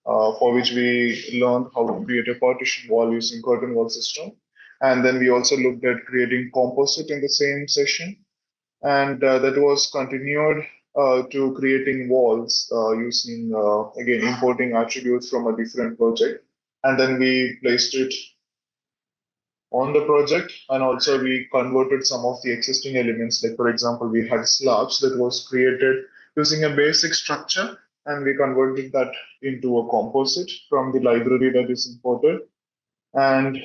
for which we learned how to create a partition wall using curtain wall system. And then we also looked at creating composite in the same session. And that was continued to creating walls using, again, importing attributes from a different project. And then we placed it on the project, and also we converted some of the existing elements. Like, for example, we had slabs that was created using a basic structure, and we converted that into a composite from the library that is imported. And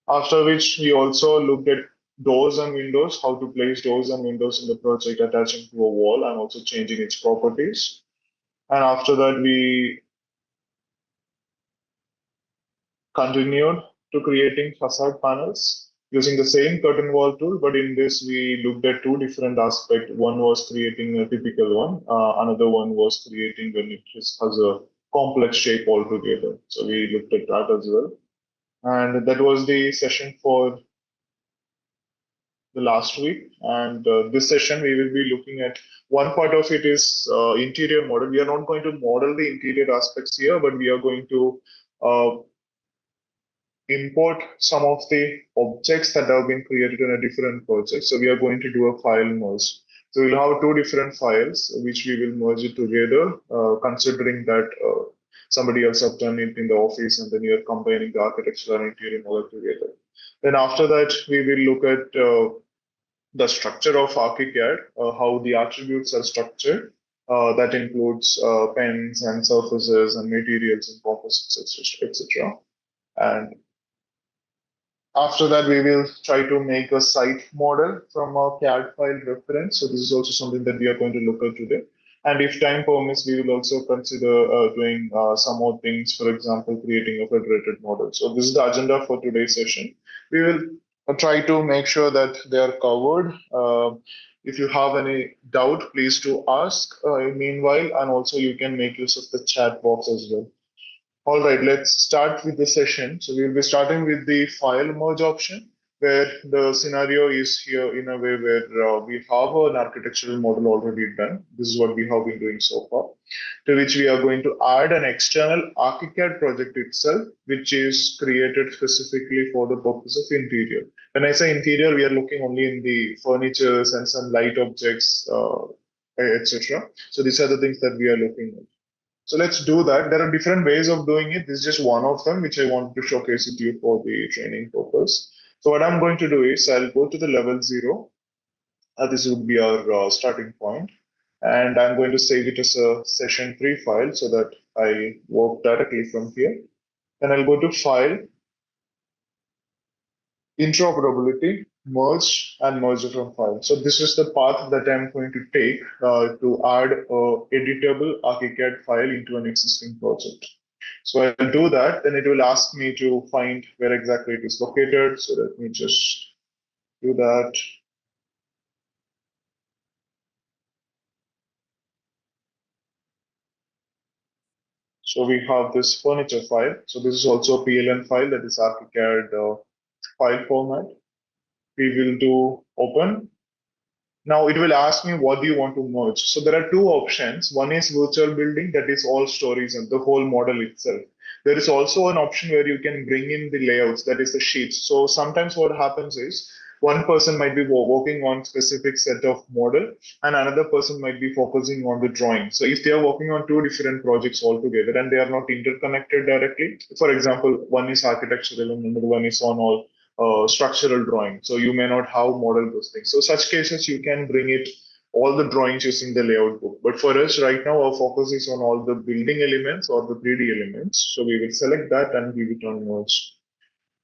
after which we also looked at doors and windows, how to place doors and windows in the project, attaching to a wall and also changing its properties. And after that, we continued to creating facade panels using the same curtain wall tool, but in this we looked at two different aspects. One was creating a typical one, another one was creating when it has a complex shape altogether. So we looked at that as well. And that was the session for the last week. And this session, we will be looking at one part of it is interior model. We are not going to model the interior aspects here, but we are going to import some of the objects that have been created in a different project. So we are going to do a file merge. So we'll have two different files, which we will merge it together, considering that somebody else have done it in the office, and then you're combining the architectural and interior model together. Then after that, we will look at the structure of Archicad, how the attributes are structured. That includes pens and surfaces and materials and composites, etc. And after that, we will try to make a site model from a CAD file reference. So this is also something that we are going to look at today. And if time permits, we will also consider doing some more things, for example, creating a federated model. So this is the agenda for today's session. We will try to make sure that they are covered. If you have any doubt, please do ask meanwhile, and also you can make use of the chat box as well. All right, let's start with the session. So we'll be starting with the file merge option, where the scenario is here in a way where we have an architectural model already done. This is what we have been doing so far, to which we are going to add an external Archicad project itself, which is created specifically for the purpose of interior. When I say interior, we are looking only in the furnitures and some light objects, etc. So these are the things that we are looking at. So let's do that. There are different ways of doing it. This is just one of them, which I want to showcase it to you for the training purpose. So what I'm going to do is I'll go to the level 0. This would be our starting point. And I'm going to save it as a session 3 file so that I work directly from here. Then I'll go to File, Interoperability, Merge, and Merge from File. So this is the path that I'm going to take to add a editable Archicad file into an existing project. So I'll do that, then it will ask me to find where exactly it is located. So let me just do that. So we have this furniture file. So this is also a PLN file, that is Archicad file format. We will do open. Now it will ask me what do you want to merge. So there are two options. One is virtual building, that is all stories and the whole model itself. There is also an option where you can bring in the layouts, that is the sheets. So sometimes what happens is one person might be working on specific set of model and another person might be focusing on the drawing. So if they are working on two different projects altogether and they are not interconnected directly, for example, one is architectural and another one is on all structural drawing. So you may not have model those things. So such cases, you can bring it all the drawings using the layout book. But for us right now, our focus is on all the building elements or the 3D elements. So we will select that and give it on merge.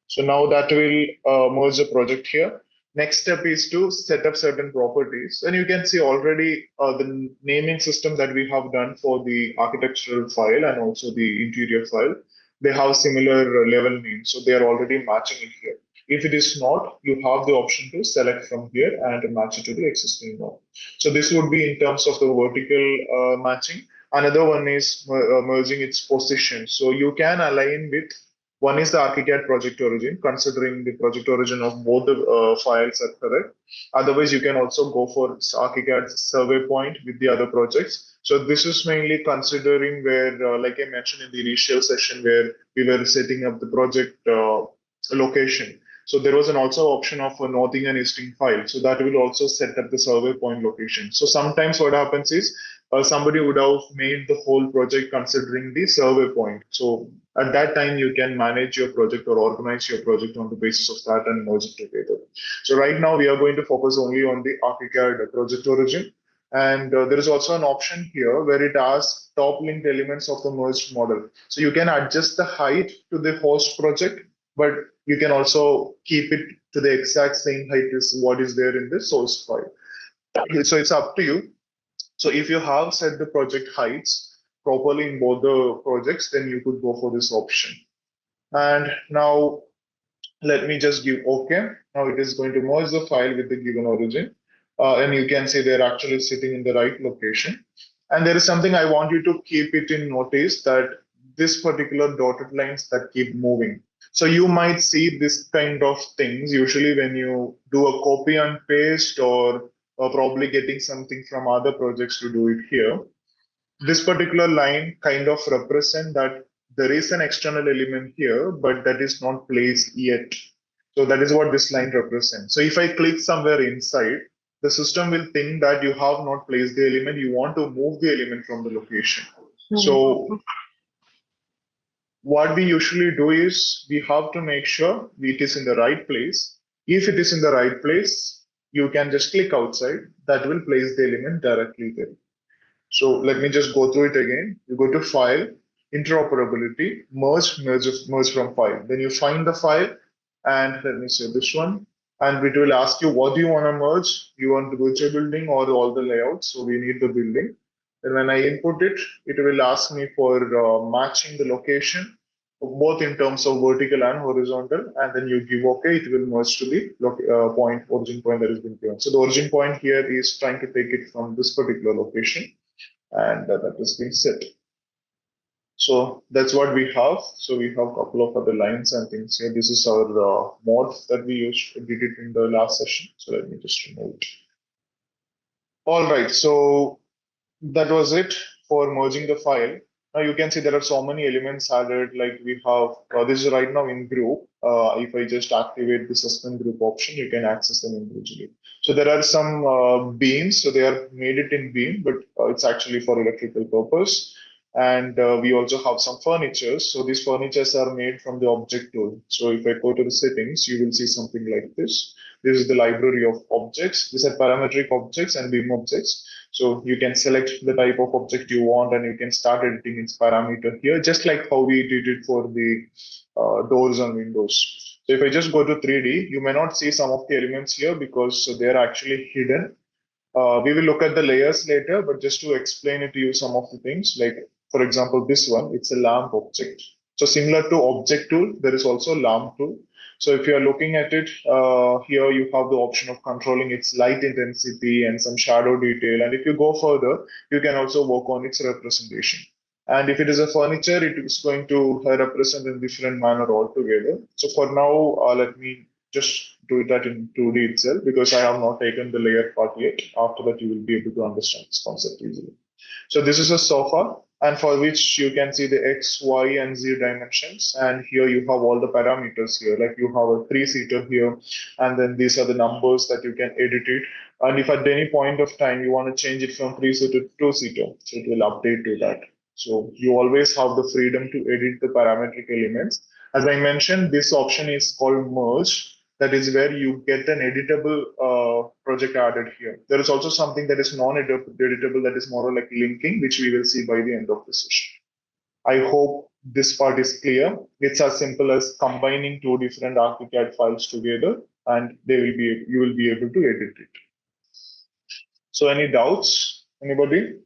So now that will merge the project here. Next step is to set up certain properties. And you can see already the naming system that we have done for the architectural file and also the interior file. They have similar level names. So they are already matching it here. If it is not, you have the option to select from here and match it to the existing one. So this would be in terms of the vertical matching. Another one is merging its position. So you can align with one is the Archicad project origin, considering the project origin of both the files are correct. Otherwise, you can also go for Archicad survey point with the other projects. So this is mainly considering where, like I mentioned in the initial session, where we were setting up the project location. So there was an also option of a northing and easting file. So that will also set up the survey point location. So sometimes what happens is somebody would have made the whole project considering the survey point. So at that time, you can manage your project or organize your project on the basis of that and merge it together. So right now we are going to focus only on the Archicad project origin. And there is also an option here where it asks top linked elements of the merged model. So you can adjust the height to the host project, but you can also keep it to the exact same height as what is there in the source file. So it's up to you. So if you have set the project heights properly in both the projects, then you could go for this option. And now let me just give OK. Now it is going to merge the file with the given origin. And you can see they're actually sitting in the right location. And there is something I want you to keep it in notice that this particular dotted lines that keep moving. So you might see this kind of things usually when you do a copy and paste or probably getting something from other projects to do it here. This particular line kind of represent that there is an external element here, but that is not placed yet. So that is what this line represents. So if I click somewhere inside, the system will think that you have not placed the element, you want to move the element from the location. So what we usually do is we have to make sure it is in the right place. If it is in the right place, you can just click outside, that will place the element directly there. So let me just go through it again. You go to File, Interoperability, merge from file. Then you find the file, and let me say this one. And it will ask you what do you want to merge? You want the virtual building or all the layouts? So we need the building. Then when I input it, it will ask me for matching the location, both in terms of vertical and horizontal. And then you give OK, it will merge to the origin point that has been given. So the origin point here is trying to take it from this particular location, and that is being set. So that's what we have. So we have a couple of other lines and things here. This is our mod that we did it in the last session. So let me just remove it. All right, so that was it for merging the file. Now you can see there are so many elements added, like we have, this is right now in group. If I just activate the suspend group option, you can access them individually. So there are some beams, so they are made it in beam, but it's actually for electrical purpose. And we also have some furnitures. So these furnitures are made from the object tool. So if I go to the settings, you will see something like this. This is the library of objects. These are parametric objects and beam objects. So you can select the type of object you want and you can start editing its parameter here, just like how we did it for the doors and windows. So if I just go to 3D, you may not see some of the elements here because they're actually hidden. We will look at the layers later, but just to explain it to you, some of the things, like for example, this one, it's a lamp object. So similar to object tool, there is also lamp tool. So if you are looking at it, here you have the option of controlling its light intensity and some shadow detail. And if you go further, you can also work on its representation. And if it is a furniture, it is going to represent in different manner altogether. So for now, let me just do that in 2D itself because I have not taken the layer part yet. After that, you will be able to understand this concept easily. So this is a sofa, and for which you can see the X, Y, and Z dimensions. And here you have all the parameters here, like you have a 3-seater here, and then these are the numbers that you can edit it. And if at any point of time you want to change it from 3-seater to 2-seater, so it will update to that. So you always have the freedom to edit the parametric elements. As I mentioned, this option is called merge. That is where you get an editable project added here. There is also something that is non-editable, that is more like linking, which we will see by the end of the session. I hope this part is clear. It's as simple as combining two different Archicad files together, and you will be able to edit it. So any doubts, anybody?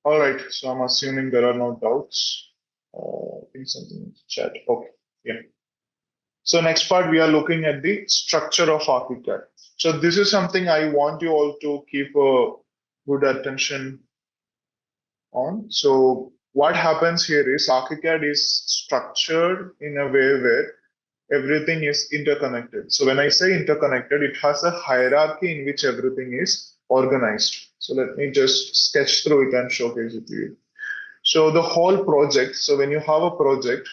All right, so I'm assuming there are no doubts. I think something in the chat. Okay, yeah. So next part, we are looking at the structure of Archicad. So this is something I want you all to keep a good attention on. So what happens here is Archicad is structured in a way where everything is interconnected. So when I say interconnected, it has a hierarchy in which everything is organized. So let me just sketch through it and showcase it to you. So the whole project, so when you have a project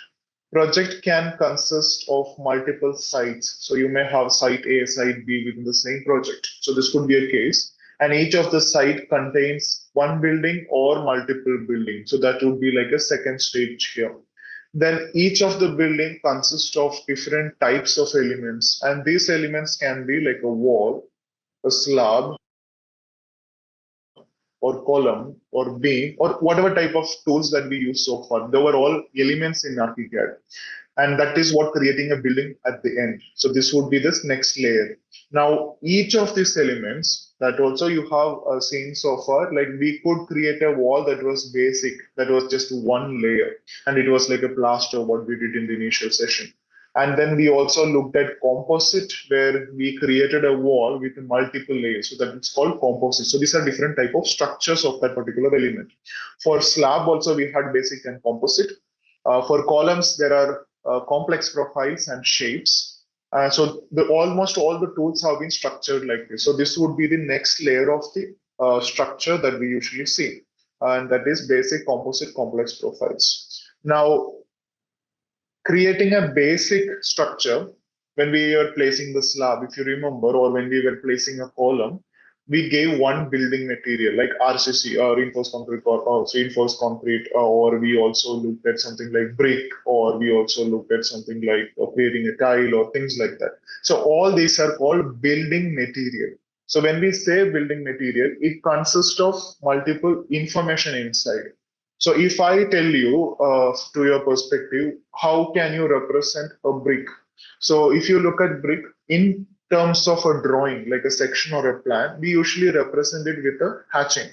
can consist of multiple sites. So you may have site A, site B within the same project. So this could be a case. And each of the site contains one building or multiple buildings. So that would be like a second stage here. Then each of the building consists of different types of elements. And these elements can be like a wall, a slab, or column or beam or whatever type of tools that we use so far. They were all elements in Archicad. And that is what creating a building at the end. So this would be this next layer. Now, each of these elements that also you have seen so far, like we could create a wall that was basic, that was just one layer, and it was like a plaster, what we did in the initial session. And then we also looked at composite, where we created a wall with multiple layers. So that it's called composite. So these are different type of structures of that particular element. For slab also, we had basic and composite. For columns, there are complex profiles and shapes. So almost all the tools have been structured like this. So this would be the next layer of the structure that we usually see. And that is basic, composite, complex profiles. Now, creating a basic structure, when we were placing the slab, if you remember, or when we were placing a column, we gave one building material like RCC, reinforced concrete, or reinforced concrete, or we also looked at something like brick, or we also looked at something like creating a tile or things like that. So all these are called building material. So when we say building material, it consists of multiple information inside. So if I tell you to your perspective, how can you represent a brick? So if you look at brick in terms of a drawing, like a section or a plan, we usually represent it with a hatching.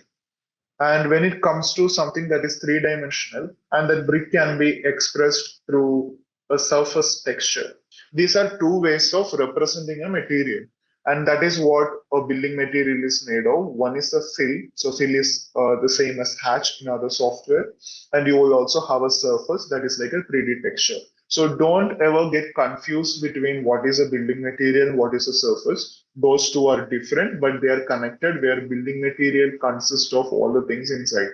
And when it comes to something that is three-dimensional, and that brick can be expressed through a surface texture. These are two ways of representing a material. And that is what a building material is made of. One is a fill. So fill is the same as hatch in other software. And you will also have a surface that is like a 3D texture. So don't ever get confused between what is a building material and what is a surface. Those two are different, but they are connected, where building material consists of all the things inside.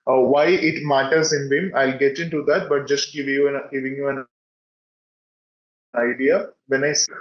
Why it matters in BIM, I'll get into that, but just giving you an idea. When I say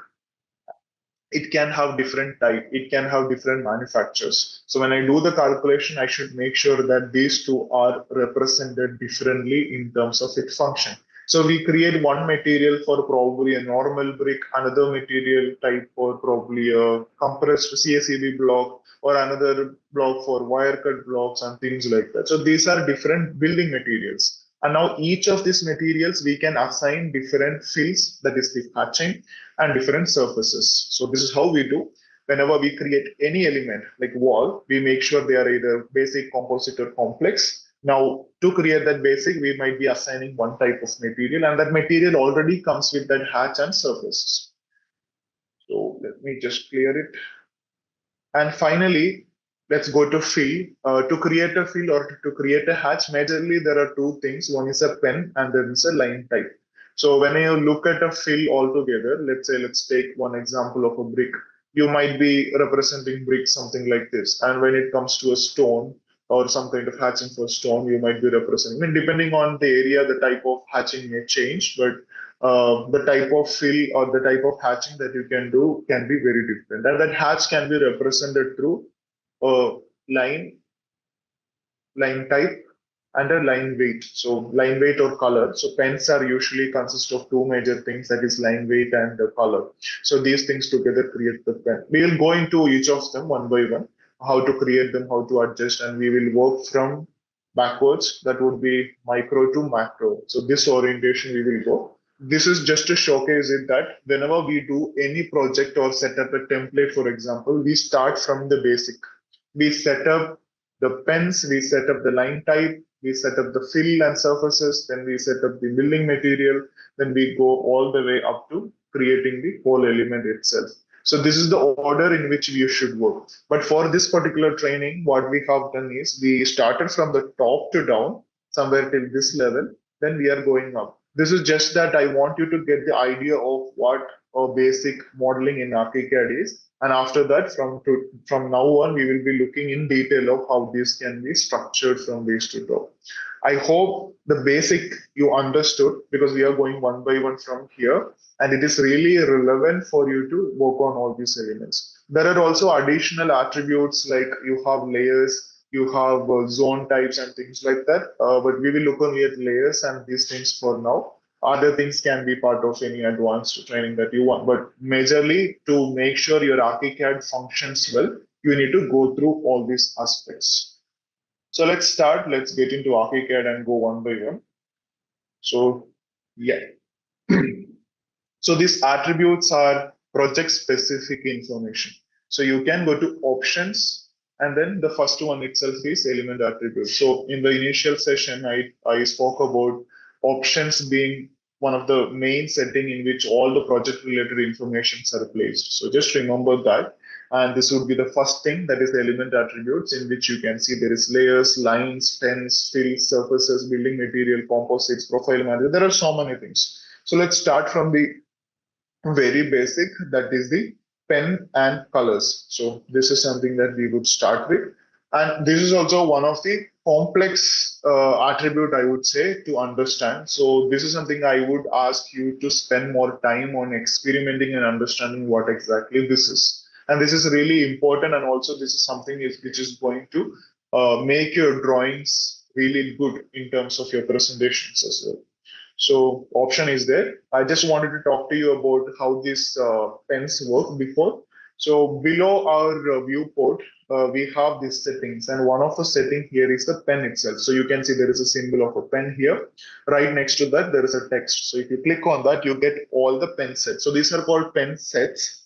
it can have different type, it can have different manufacturers. So when I do the calculation, I should make sure that these two are represented differently in terms of its function. So we create one material for probably a normal brick, another material type for probably a compressed CACB block, or another block for wire cut blocks and things like that. So these are different building materials. And now each of these materials, we can assign different fills, that is the patching, and different surfaces. So this is how we do. Whenever we create any element like wall, we make sure they are either basic, composite, or complex. Now, to create that basic, we might be assigning one type of material, and that material already comes with that hatch and surfaces. So let me just clear it. And finally, let's go to fill. To create a fill or to create a hatch, majorly there are two things. One is a pen and then is a line type. So when you look at a fill altogether, let's say, let's take one example of a brick. You might be representing brick something like this. And when it comes to a stone or some kind of hatching for stone, you might be representing. I mean, depending on the area, the type of hatching may change, but the type of fill or the type of hatching that you can do can be very different. And that hatch can be represented through a line type and a line weight. So line weight or color. So pens are usually consist of two major things, that is line weight and the color. So these things together create the pen. We will go into each of them one by one, how to create them, how to adjust, and we will work from backwards. That would be micro to macro. So this orientation we will go. This is just to showcase it that whenever we do any project or set up a template, for example, we start from the basic. We set up the pens, we set up the line type, we set up the fill and surfaces, then we set up the building material, then we go all the way up to creating the whole element itself. So this is the order in which you should work. But for this particular training, what we have done is we started from the top to down. somewhere till this level, then we are going up. This is just that I want you to get the idea of what a basic modeling in Archicad is. And after that, from now on, we will be looking in detail of how this can be structured from base to top. I hope the basic you understood, because we are going one by one from here, and it is really relevant for you to work on all these elements. There are also additional attributes like you have layers, you have zone types and things like that. But we will look only at layers and these things for now. Other things can be part of any advanced training that you want. But majorly, to make sure your Archicad functions well, you need to go through all these aspects. So let's start. Let's get into Archicad and go one by one. So yeah. So these attributes are project specific information. So you can go to options, and then the first one itself is element attribute. So in the initial session, I spoke about options being one of the main setting in which all the project related informations are placed. So just remember that. And this would be the first thing, that is the element attributes, in which you can see there is layers, lines, pens, fills, surfaces, building material, composites, profile manager. There are so many things. So let's start from the very basic, that is the pen and colors. So this is something that we would start with. And this is also one of the complex attribute, I would say, to understand. So this is something I would ask you to spend more time on experimenting and understanding what exactly this is. And this is really important. And also this is something which is going to make your drawings really good in terms of your presentations as well. So option is there. I just wanted to talk to you about how these pens work before. So below our viewport, we have these settings, and one of the setting here is the pen itself. So you can see there is a symbol of a pen here. Right next to that, there is a text. So if you click on that, you get all the pen sets. So these are called pen sets.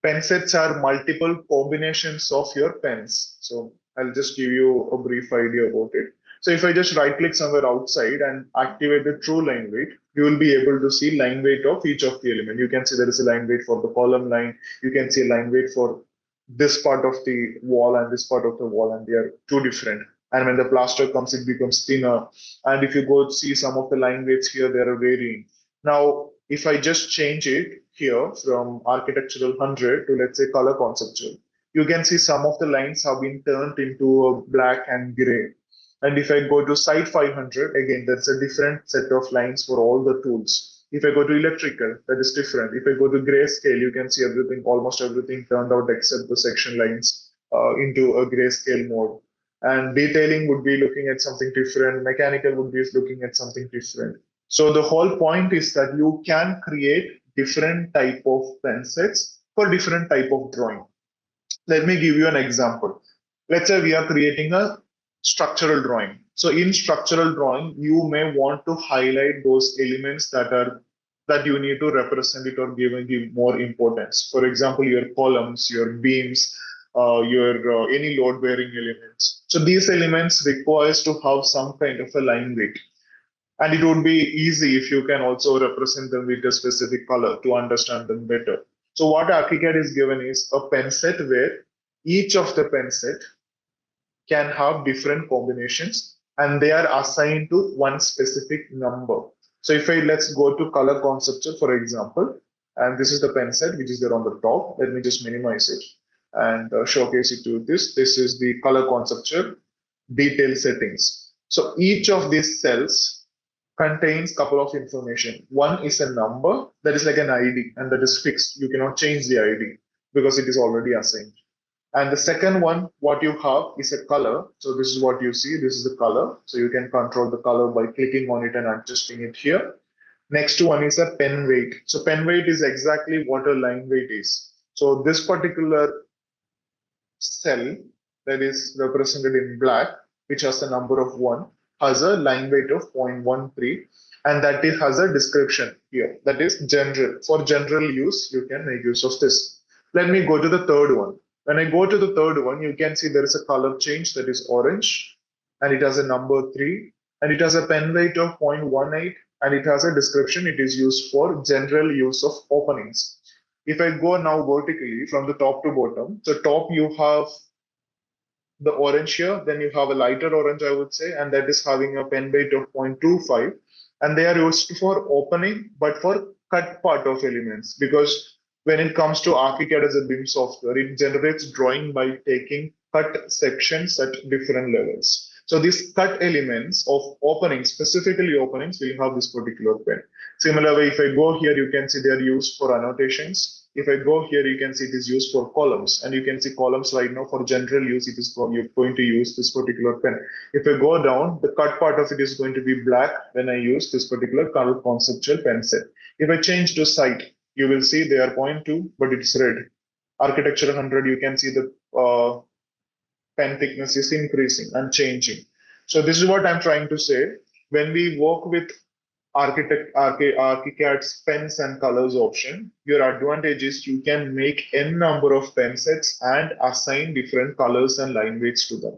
Pen sets are multiple combinations of your pens. So I'll just give you a brief idea about it. So if I just right click somewhere outside and activate the true line weight, you will be able to see line weight of each of the element. You can see there is a line weight for the column line. You can see a line weight for this part of the wall and this part of the wall, and they are two different. And when the plaster comes, it becomes thinner. And if you go see some of the line weights here, they are varying. Now, if I just change it here from architectural 100 to, let's say, color conceptual, you can see some of the lines have been turned into a black and gray. And if I go to site 500, again, that's a different set of lines for all the tools. If I go to electrical, that is different. If I go to grayscale, you can see everything, almost everything turned out except the section lines into a grayscale mode. And detailing would be looking at something different. Mechanical would be looking at something different. So the whole point is that you can create different type of pen sets for different type of drawing. Let me give you an example. Let's say we are creating a structural drawing. So in structural drawing, you may want to highlight those elements that you need to represent it or give more importance. For example, your columns, your beams, your any load bearing elements. So these elements requires to have some kind of a line weight. And it would be easy if you can also represent them with a specific color to understand them better. So what Archicad is given is a pen set where each of the pen set can have different combinations, and they are assigned to one specific number. So if let's go to color conceptual, for example, and this is the pen set which is there on the top. Let me just minimize it and showcase it to this. This is the color conceptual detail settings. So each of these cells contains couple of information. One is a number that is like an ID, and that is fixed. You cannot change the ID because it is already assigned. And the second one, what you have is a color. So this is what you see. This is the color. So you can control the color by clicking on it and adjusting it here. Next one is a pen weight. So pen weight is exactly what a line weight is. So this particular cell that is represented in black, which has the number of 1, has a line weight of 0.13, and that it has a description here. That is general. For general use, you can make use of this. Let me go to the third one. When I go to the third one, you can see there is a color change that is orange, and it has a number 3, and it has a pen weight of 0.18, and it has a description. It is used for general use of openings. If I go now vertically from the top to bottom, so top you have the orange here, then you have a lighter orange, I would say, and that is having a pen weight of 0.25. And they are used for opening, but for cut part of elements, because when it comes to Archicad as a BIM software, it generates drawing by taking cut sections at different levels. So these cut elements of openings, specifically openings, will have this particular pen. Similarly, if I go here, you can see they are used for annotations. If I go here, you can see it is used for columns, and you can see columns right now for general use. It is you're going to use this particular pen. If I go down, the cut part of it is going to be black when I use this particular color conceptual pen set. If I change to site, you will see they are 0.2, but it's red. Architecture 100, you can see the pen thickness is increasing and changing. So this is what I'm trying to say. When we work with Archicad's pens and colors option, your advantage is you can make n number of pen sets and assign different colors and line weights to them.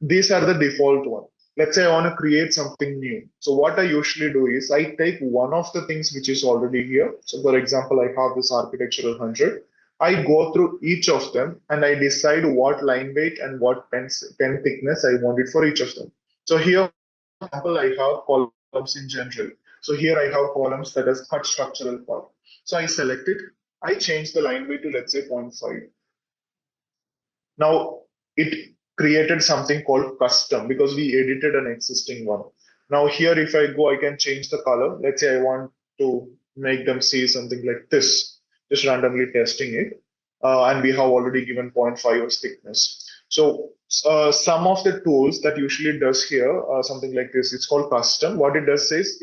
These are the default one. Let's say I want to create something new. So what I usually do is I take one of the things which is already here. So for example, I have this architectural 100. I go through each of them and I decide what line weight and what pen thickness I want it for each of them. So here, for example, I have columns in general. So here I have columns that has cut structural part. So I select it. I change the line weight to, let's say, 0.5. Now it created something called custom because we edited an existing one. Now here, if I go, I can change the color. Let's say I want to make them see something like this, just randomly testing it. And we have already given 0.5 of thickness. So some of the tools that usually does here, something like this, it's called custom. What it does is,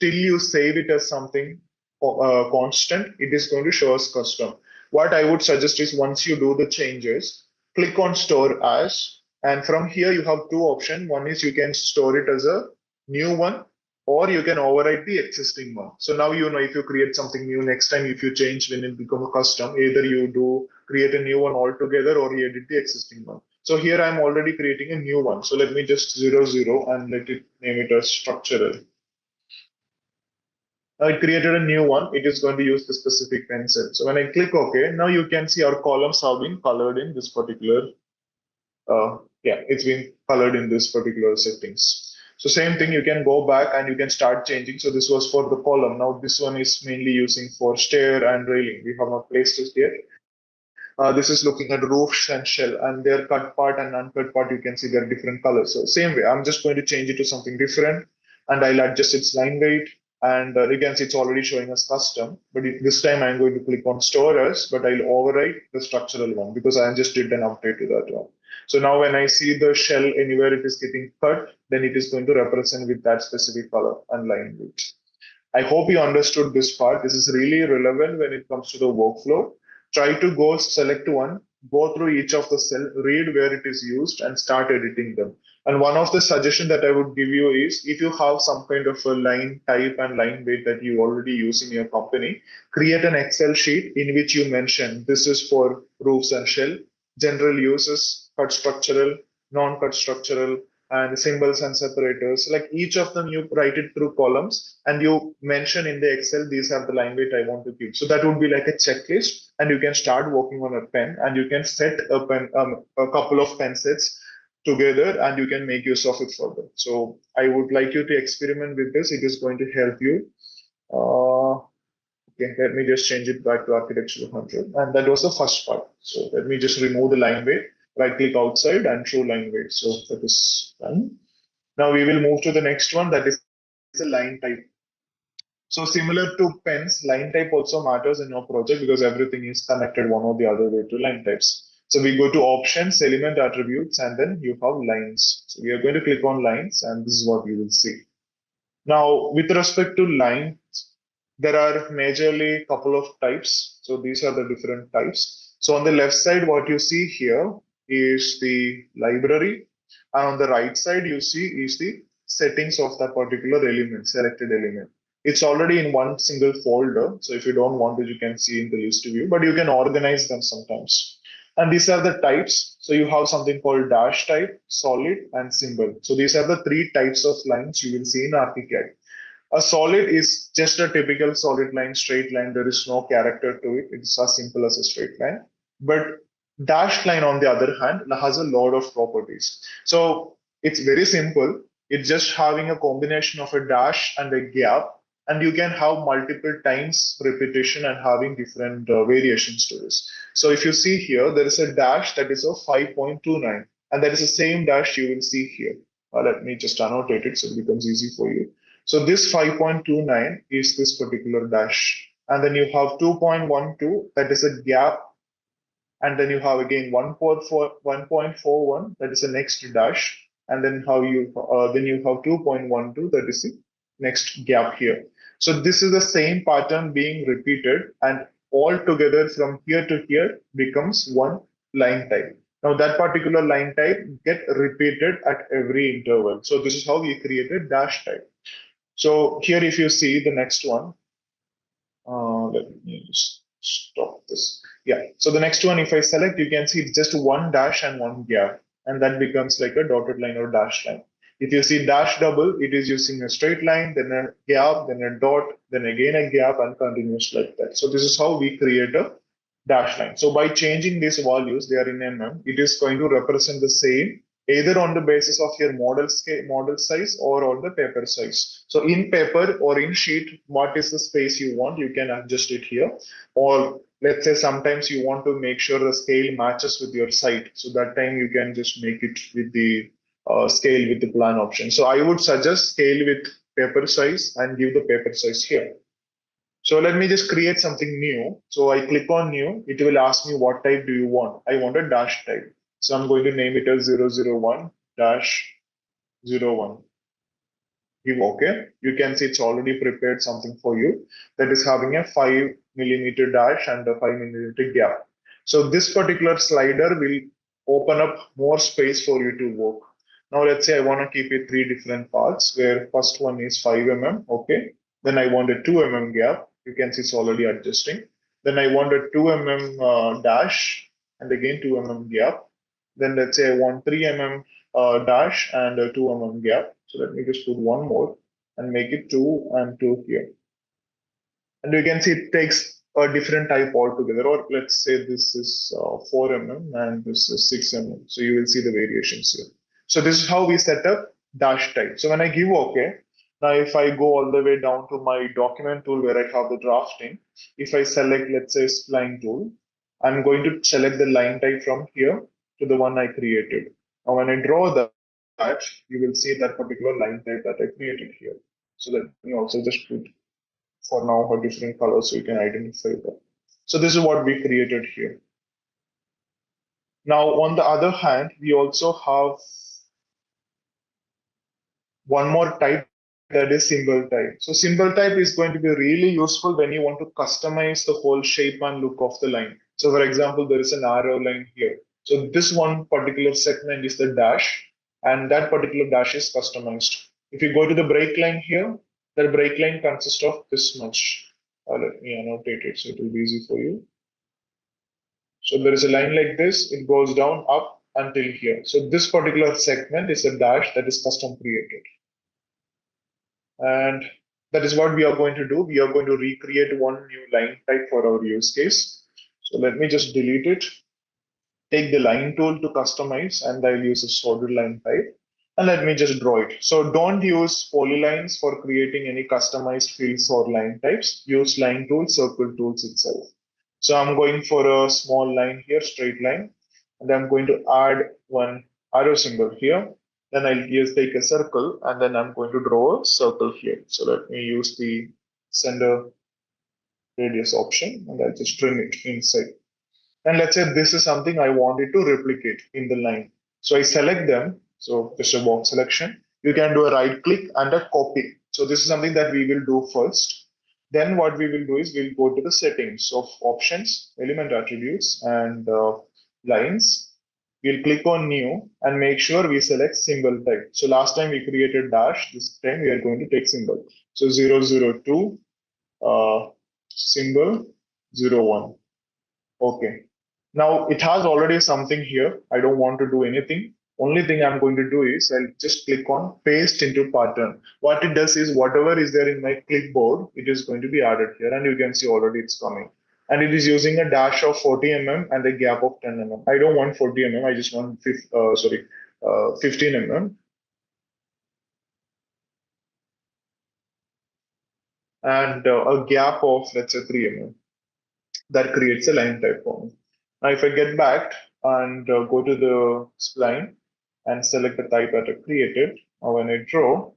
till you save it as something constant, it is going to show us custom. What I would suggest is once you do the changes, click on store as, and from here you have two options. One is you can store it as a new one, or you can overwrite the existing one. So now you know if you create something new next time, if you change when it become a custom, either you do create a new one altogether or you edit the existing one. So here I'm already creating a new one. So let me just 00 and let it name it as structural. Now it created a new one. It is going to use the specific pencil. So when I click OK, now you can see our columns have been colored in this particular, it's been colored in this particular settings. So same thing, you can go back and you can start changing. So this was for the column. Now this one is mainly using for stair and railing. We have not placed it here. This is looking at roofs and shell, and their cut part and uncut part, you can see they're different colors. So same way, I'm just going to change it to something different, and I'll adjust its line weight. And you can see it's already showing us custom, but this time I'm going to click on store as, but I'll overwrite the structural one because I just did an update to that one. So now when I see the shell anywhere it is getting cut, then it is going to represent with that specific color and line weight. I hope you understood this part. This is really relevant when it comes to the workflow. Try to go select one, go through each of the cell, read where it is used, and start editing them. And one of the suggestion that I would give you is if you have some kind of a line type and line weight that you already use in your company, create an Excel sheet in which you mention this is for roofs and shell, general uses, cut structural, non-cut structural, and symbols and separators. Like each of them, you write it through columns and you mention in the Excel, these are the line weight I want to keep. So that would be like a checklist, and you can start working on a pen and you can set a pen, a couple of pen sets together and you can make use of it further. So I would like you to experiment with this. It is going to help you. Okay, let me just change it back to architectural 100. And that was the first part. So let me just remove the line weight, right click outside and show line weight. So that is done. Now we will move to the next one, that is a line type. So similar to pens, line type also matters in your project because everything is connected one or the other way to line types. So we go to options, element attributes, and then you have lines. So we are going to click on lines and this is what you will see. Now, with respect to lines, there are majorly a couple of types. So these are the different types. So on the left side, what you see here is the library. And on the right side, you see is the settings of that particular element, selected element. It's already in one single folder. So if you don't want it, you can see in the list view, but you can organize them sometimes. And these are the types. So you have something called dash type, solid, and symbol. So these are the three types of lines you will see in Archicad. A solid is just a typical solid line, straight line. There is no character to it. It's as simple as a straight line. But Dashed line, on the other hand, has a lot of properties. So it's very simple. It's just having a combination of a dash and a gap, and you can have multiple times repetition and having different variations to this. So if you see here, there is a dash that is of 5.29, and that is the same dash you will see here. Let me just annotate it so it becomes easy for you. So this 5.29 is this particular dash. And then you have 2.12, that is a gap, and then you have again 1.41, that is the next dash, and then you have 2.12, that is the next gap here. So this is the same pattern being repeated, and all together from here to here becomes one line type. Now that particular line type get repeated at every interval. So this is how we created dash type. So here if you see the next one, let me just stop this. Yeah. So the next one, if I select, you can see it's just one dash and one gap, and that becomes like a dotted line or dash line. If you see dash double, it is using a straight line, then a gap, then a dot, then again a gap, and continues like that. So this is how we create a dash line. So by changing these values, they are in mm, it is going to represent the same either on the basis of your model scale, model size, or on the paper size. So in paper or in sheet, what is the space you want, you can adjust it here. Or let's say sometimes you want to make sure the scale matches with your site. So that time you can just make it with the scale with the plan option. So I would suggest scale with paper size and give the paper size here. So let me just create something new. So I click on new. It will ask me what type do you want. I want a dash type. So I'm going to name it as 001 dash 01. Give OK. You can see it's already prepared something for you that is having a 5 mm dash and a 5 mm gap. So this particular slider will open up more space for you to work. Now let's say I want to keep it three different parts where first one is 5 mm. Okay. Then I want a 2 mm gap. You can see it's already adjusting. Then I want a 2 mm dash and again 2 mm gap. Then let's say I want 3 mm dash and a 2 mm gap. So let me just put one more and make it 2 and 2 here. And you can see it takes a different type altogether. Or let's say this is 4 mm and this is 6 mm. So you will see the variations here. So this is how we set up dash type. So when I give OK, now if I go all the way down to my document tool where I have the drafting, if I select, let's say, spline tool, I'm going to select the line type from here to the one I created. Now when I draw that, you will see that particular line type that I created here. So let me also just put for now a different color so you can identify that. So this is what we created here. Now on the other hand, we also have one more type, that is symbol type. So symbol type is going to be really useful when you want to customize the whole shape and look of the line. So for example, there is an arrow line here. So this one particular segment is the dash, and that particular dash is customized. If you go to the break line here, the break line consists of this much. Let me annotate it so it will be easy for you. So there is a line like this, it goes down up until here. So this particular segment is a dash that is custom created. And that is what we are going to do. We are going to recreate one new line type for our use case. So let me just delete it. Take the line tool to customize, and I'll use a solid line type. And let me just draw it. So don't use polylines for creating any customized fields or line types. Use line tool, circle tools itself. So I'm going for a small line here, straight line. And I'm going to add one arrow symbol here. Then I'll just take a circle, and then I'm going to draw a circle here. So let me use the center radius option, and I'll just trim it inside. And let's say this is something I wanted to replicate in the line. So I select them. So just a box selection. You can do a right click and a copy. So this is something that we will do first. Then what we will do is we'll go to the settings of options, element attributes, and lines. We'll click on new and make sure we select symbol type. So last time we created dash, this time we are going to take symbol. So 002 symbol 01. Okay. Now it has already something here. I don't want to do anything. Only thing I'm going to do is I'll just click on paste into pattern. What it does is whatever is there in my clipboard, it is going to be added here, and you can see already it's coming. And it is using a dash of 40 and a gap of 10 I don't want 40 I just want 15 and a gap of, let's say, 3 That creates a line type for me. Now, if I get back and go to the spline and select the type that I created, or when I draw,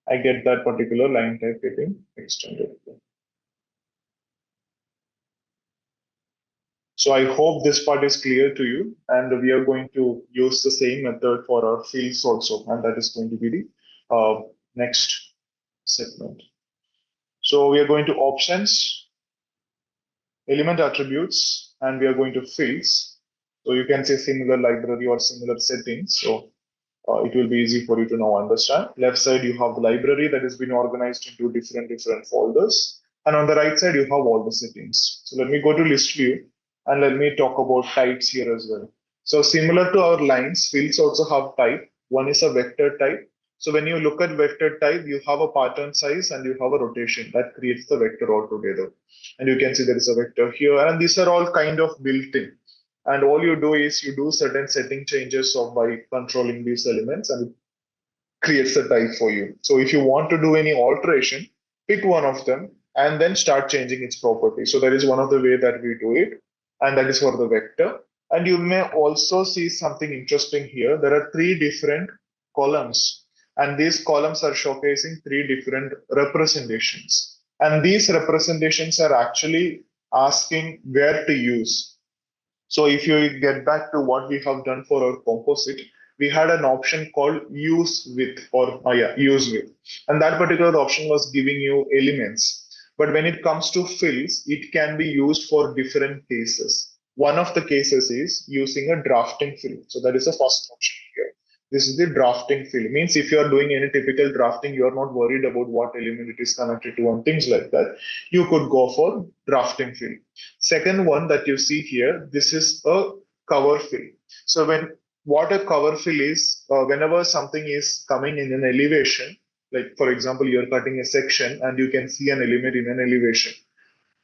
I get that particular line type getting extended. So I hope this part is clear to you, and we are going to use the same method for our fields also, and that is going to be the next segment. So we are going to options, element attributes, and we are going to fields. So you can say similar library or similar settings. So it will be easy for you to now understand. Left side, you have the library that has been organized into different folders. And on the right side, you have all the settings. So let me go to list view and let me talk about types here as well. So similar to our lines, fields also have type. One is a vector type. So when you look at vector type, you have a pattern size and you have a rotation that creates the vector altogether. And you can see there is a vector here, and these are all kind of built in. And all you do is you do certain setting changes of by controlling these elements, and it creates a type for you. So if you want to do any alteration, pick one of them and then start changing its property. So that is one of the way that we do it, and that is for the vector. And you may also see something interesting here. There are three different columns, and these columns are showcasing three different representations. And these representations are actually asking where to use. So if you get back to what we have done for our composite, we had an option called use with, or use with. And that particular option was giving you elements. But when it comes to fills, it can be used for different cases. One of the cases is using a drafting fill. So that is the first option here. This is the drafting fill. Means if you are doing any typical drafting, you are not worried about what element it is connected to and things like that. You could go for drafting fill. Second one that you see here, this is a cover fill. So what a cover fill is, whenever something is coming in an elevation, like for example, you're cutting a section and you can see an element in an elevation,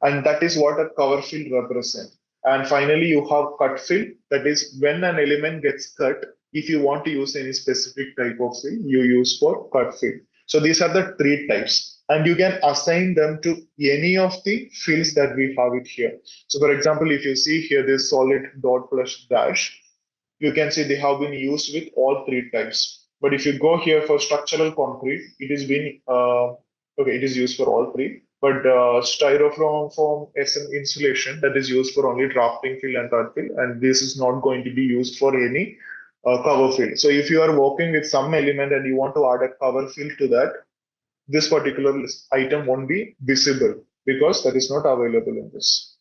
and that is what a cover fill represents. And finally, you have cut fill. That is when an element gets cut. If you want to use any specific type of fill, you use for cut fill. So these are the three types, and you can assign them to any of the fields that we have it here. So for example, if you see here this solid dot plus dash, you can see they have been used with all three types. But if you go here for structural concrete, it is been okay, it is used for all three. But styrofoam form SM insulation, that is used for only drafting fill and cut fill, and this is not going to be used for any cover fill. So if you are working with some element and you want to add a cover fill to that, this particular item won't be visible because that is not available in this.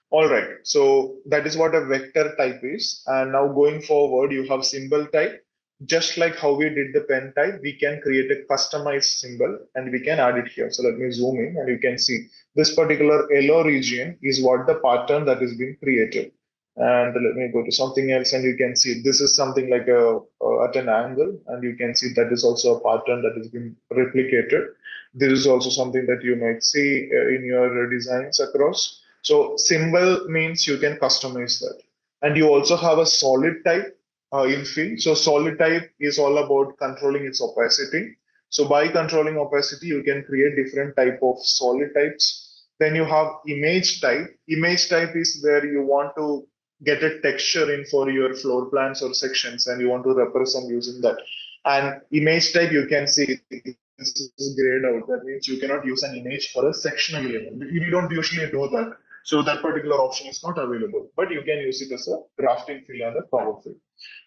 All right, so that is what a vector type is. And now going forward, you have symbol type. Just like how we did the pen type, we can create a customized symbol and we can add it here. So let me zoom in and you can see this particular yellow region is what the pattern that is being created. And let me go to something else and you can see this is something like at an angle, and you can see that is also a pattern that is being replicated. This is also something that you might see in your designs across. So symbol means you can customize that. And you also have a solid type in fill. So solid type is all about controlling its opacity. So by controlling opacity, you can create different type of solid types. Then you have image type. Image type is where you want to get a texture in for your floor plans or sections, and you want to represent using that. And image type, you can see this is grayed out. That means you cannot use an image for a sectional element. You don't usually do that. So that particular option is not available, but you can use it as a drafting fill and a cover fill.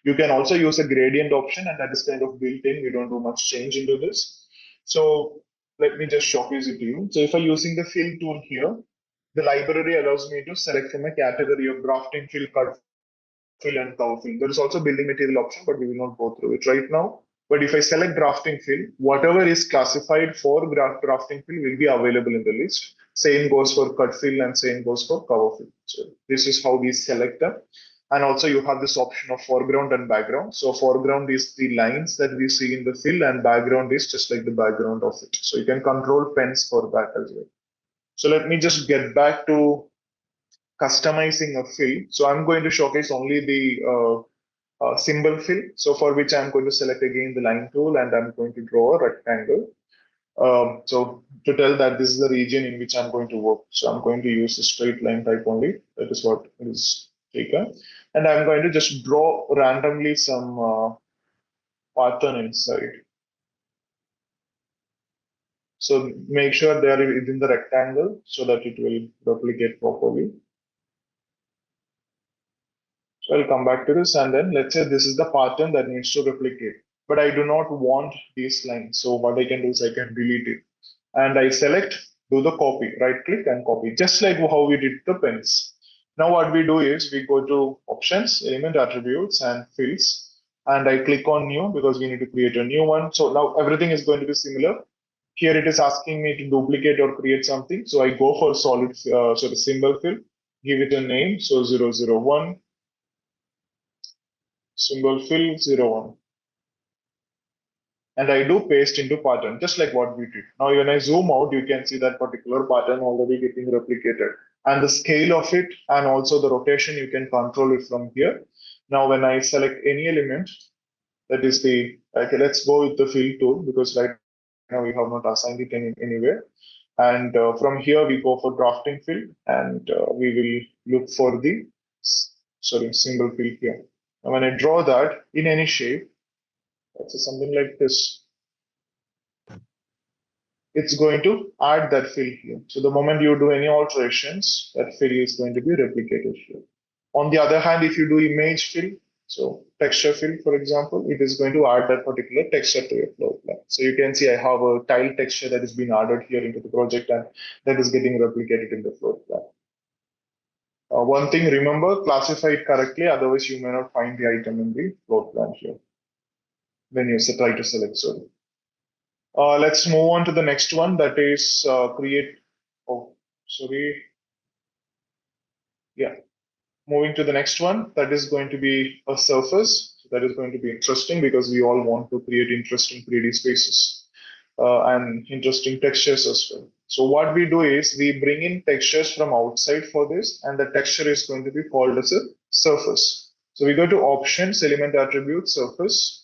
You can also use a gradient option, and that is kind of built in. You don't do much change into this. So let me just showcase it to you. So if I'm using the fill tool here, the library allows me to select from a category of drafting fill, cut fill, and cover fill. There is also building material option, but we will not go through it right now. But if I select drafting fill, whatever is classified for drafting fill will be available in the list. Same goes for cut fill and same goes for cover fill. So this is how we select them. And also you have this option of foreground and background. So foreground is the lines that we see in the fill, and background is just like the background of it. So you can control pens for that as well. So let me just get back to customizing a fill. So I'm going to showcase only the symbol fill. So for which I'm going to select again the line tool and I'm going to draw a rectangle. So to tell that this is the region in which I'm going to work. So I'm going to use the straight line type only. That is what is taken. And I'm going to just draw randomly some pattern inside. So make sure they are within the rectangle so that it will replicate properly. So I'll come back to this and then let's say this is the pattern that needs to replicate. But I do not want these lines. So what I can do is I can delete it. And I select, do the copy, right click and copy, just like how we did the pens. Now what we do is we go to options, element attributes and fields. And I click on new because we need to create a new one. So now everything is going to be similar. Here it is asking me to duplicate or create something. So I go for solid, so the symbol fill, give it a name. So 001, symbol fill 01. And I do paste into pattern, just like what we did. Now, when I zoom out, you can see that particular pattern already getting replicated. And the scale of it and also the rotation, you can control it from here. Now, when I select any element, that is the, okay, let's go with the fill tool because right now we have not assigned it anywhere. And from here, we go for drafting fill and we will look for the, sorry, symbol fill here. Now, when I draw that in any shape, let's say something like this, it's going to add that fill here. So the moment you do any alterations, that fill is going to be replicated here. On the other hand, if you do image fill, so texture fill, for example, it is going to add that particular texture to your floor plan. So you can see I have a tile texture that is being added here into the project and that is getting replicated in the floor plan. One thing, remember, classify it correctly, otherwise you may not find the item in the floor plan here when you try to select. Sorry. Let's move on to the next one, that is create. Oh, sorry. Yeah, moving to the next one, that is going to be a surface. So that is going to be interesting because we all want to create interesting 3D spaces and interesting textures as well. So what we do is we bring in textures from outside for this, and the texture is going to be called as a surface. So we go to options, element attribute, surface.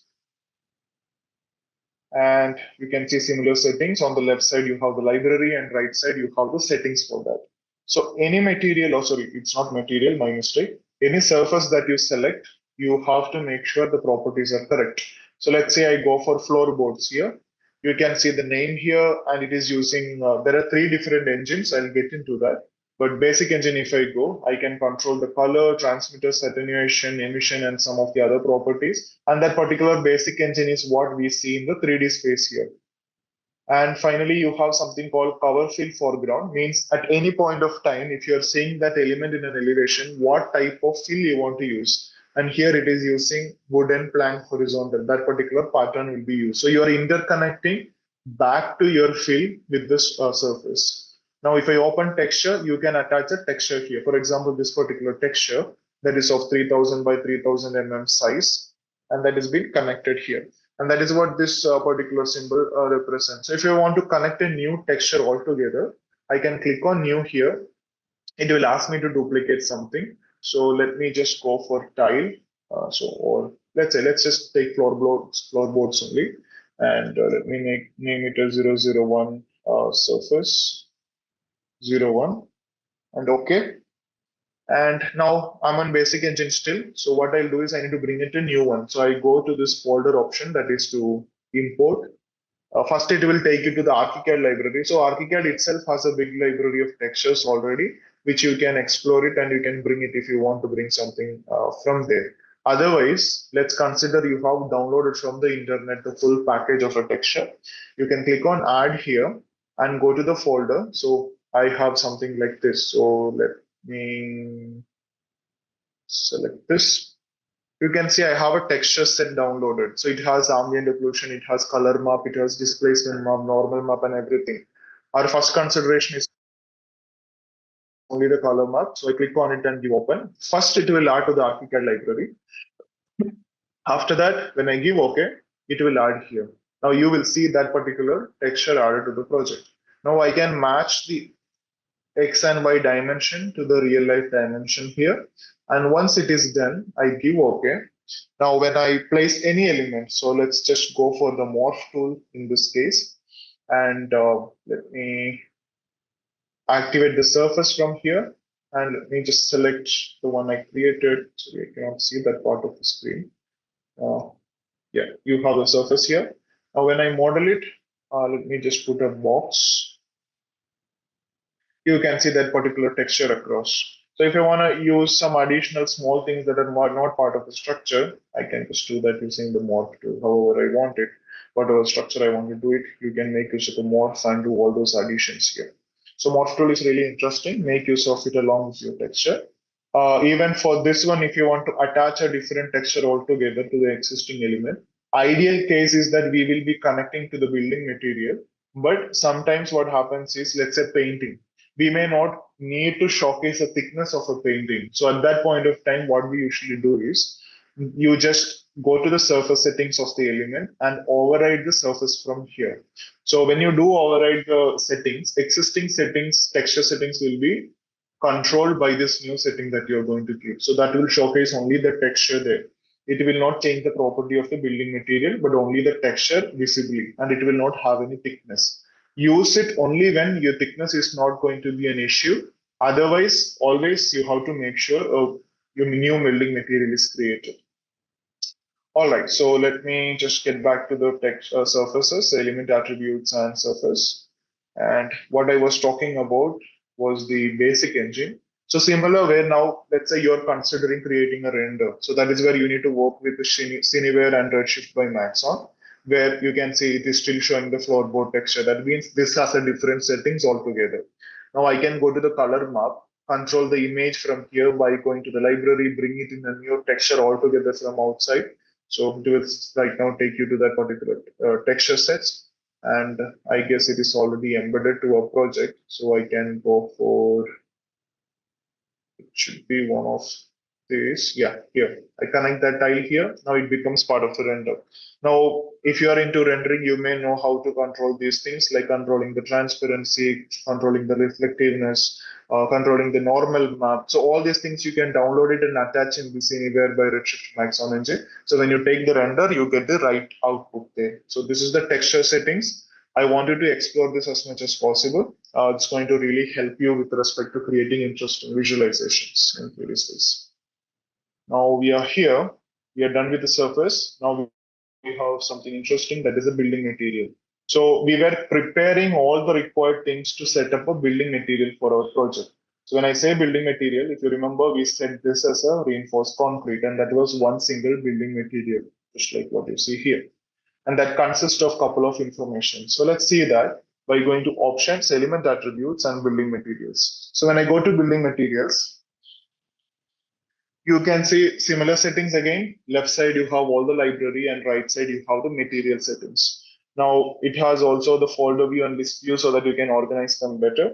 And you can see similar settings. On the left side, you have the library, and right side, you have the settings for that. So any material, oh sorry, it's not material, my mistake. Any surface that you select, you have to make sure the properties are correct. So let's say I go for floorboards here. You can see the name here, and it is using, there are 3 different engines. I'll get into that. But basic engine, if I go, I can control the color, transmitters, attenuation, emission, and some of the other properties. And that particular basic engine is what we see in the 3D space here. And finally, you have something called cover fill foreground, means at any point of time, if you're seeing that element in an elevation, what type of fill you want to use. And here it is using wooden plank horizontal, that particular pattern will be used. So you are interconnecting back to your fill with this surface. Now, if I open texture, you can attach a texture here. For example, this particular texture that is of 3000 by 3000 mm size, and that is being connected here. And that is what this particular symbol represents. So if you want to connect a new texture altogether, I can click on new here. It will ask me to duplicate something. So let me just go for tile. Or let's just take floorboards only. And let me name it as 001 surface 01 and okay. And now I'm on basic engine still. So what I'll do is I need to bring it a new one. So I go to this folder option, that is to import. First, it will take you to the Archicad library. So Archicad itself has a big library of textures already, which you can explore it and you can bring it if you want to bring something from there. Otherwise, let's consider you have downloaded from the internet the full package of a texture. You can click on add here and go to the folder. So I have something like this. So let me select this. You can see I have a texture set downloaded. So it has ambient occlusion, it has color map, it has displacement map, normal map, and everything. Our first consideration is only the color map. So I click on it and give open. First, it will add to the Archicad library. After that, when I give OK, it will add here. Now you will see that particular texture added to the project. Now I can match the X and Y dimension to the real life dimension here. And once it is done, I give OK. Now, when I place any element, so let's just go for the morph tool in this case. And let me activate the surface from here. And let me just select the one I created so you cannot see that part of the screen. Yeah, you have the surface here. Now, when I model it, let me just put a box. You can see that particular texture across. So if I want to use some additional small things that are not part of the structure, I can just do that using the morph tool, however I want it. Whatever structure I want to do it, you can make use of the morph and do all those additions here. So morph tool is really interesting. Make use of it along with your texture. Even for this one, if you want to attach a different texture altogether to the existing element, ideal case is that we will be connecting to the building material. But sometimes what happens is, let's say painting, we may not need to showcase the thickness of a painting. So at that point of time, what we usually do is you just go to the surface settings of the element and override the surface from here. So when you do override the settings, existing settings, texture settings will be controlled by this new setting that you're going to give. So that will showcase only the texture there. It will not change the property of the building material, but only the texture visibly, and it will not have any thickness. Use it only when your thickness is not going to be an issue. Otherwise, always you have to make sure your new building material is created. All right, so let me just get back to the text surfaces, element attributes and surface. And what I was talking about was the basic engine. So similar where now, let's say you're considering creating a render. So that is where you need to work with the Cineware and Redshift by Maxon, where you can see it is still showing the floorboard texture. That means this has a different settings altogether. Now I can go to the color map, control the image from here by going to the library, bring it in a new texture altogether from outside. So it will right now take you to that particular texture sets. And I guess it is already embedded to a project. So I can go for, it should be one of these. Yeah, here. I connect that tile here. Now it becomes part of the render. Now, if you are into rendering, you may know how to control these things like controlling the transparency, controlling the reflectiveness, controlling the normal map. So all these things you can download it and attach in this anywhere by Redshift Maxon engine. So when you take the render, you get the right output there. So this is the texture settings. I wanted to explore this as much as possible. It's going to really help you with respect to creating interesting visualizations in 3D space. Now we are here. We are done with the surface. Now we have something interesting, that is a building material. So we were preparing all the required things to set up a building material for our project. So when I say building material, if you remember, we set this as a reinforced concrete, and that was one single building material, just like what you see here. And that consists of a couple of information. So let's see that by going to options, element attributes, and building materials. So when I go to building materials, you can see similar settings again. Left side, you have all the library, and right side, you have the material settings. Now, it has also the folder view and list view so that you can organize them better.